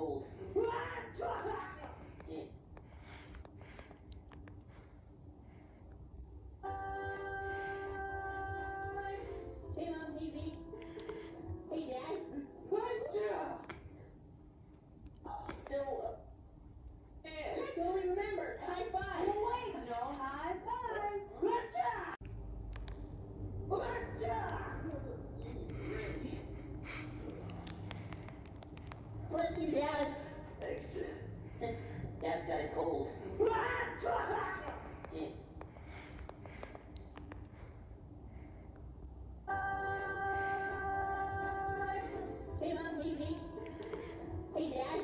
cold. Hey, Mom, hey, Zeke. Hey, Dad. Let's only remember, high five. No high fives. Bless you, Dad. Thanks. Dad's got a cold. Hey, Mom, hey, Zeke. Hey, Dad.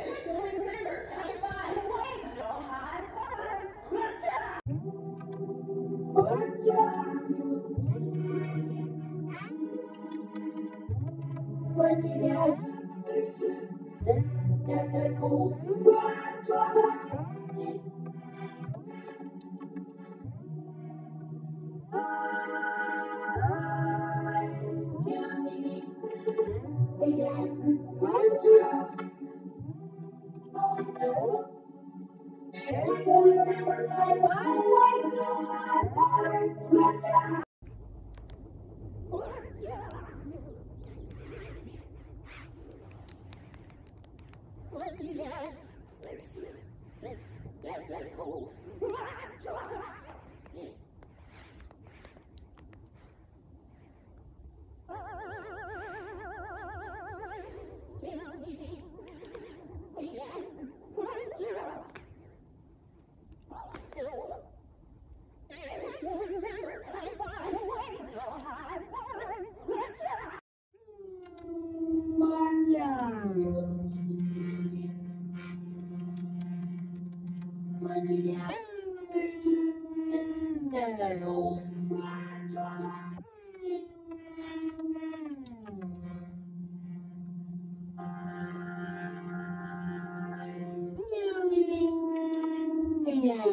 Let's only remember, high five. No high fives. Bless you, Dad. Thanks. Dad's got a cold. Hey, Mom, hey, Zeke. Hey, Dad. Let's only remember, high five. Bless you, Dad. Thanks. Dad's got a cold. Hey, Mom, hey, Zeke. Hey, Dad. Let's only remember, high five. No high fives. Bless you, Dad. Thanks. Dad's got a cold. Hey, Mom, hey, Zeke. Hey, Dad.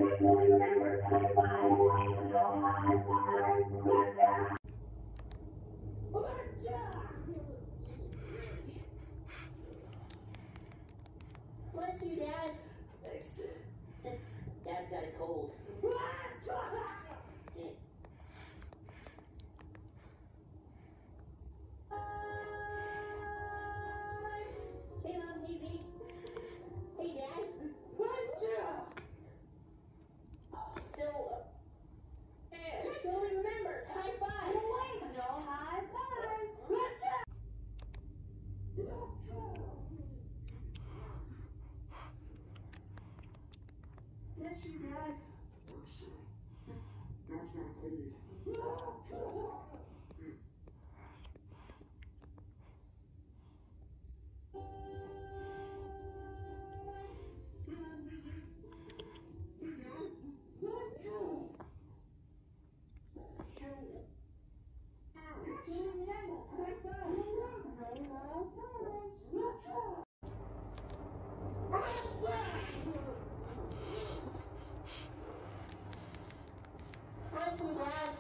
Let's only remember, high five. Bless you, Dad. Thanks. Dad's got a cold. Bless you, Dad. Thanks. Dad's got a cold. Hey, Mom, hey, Zeke. Hey, Dad. Let's only remember, high five. No high fives. Bless you, Dad. That's not cold. Bless you, Dad.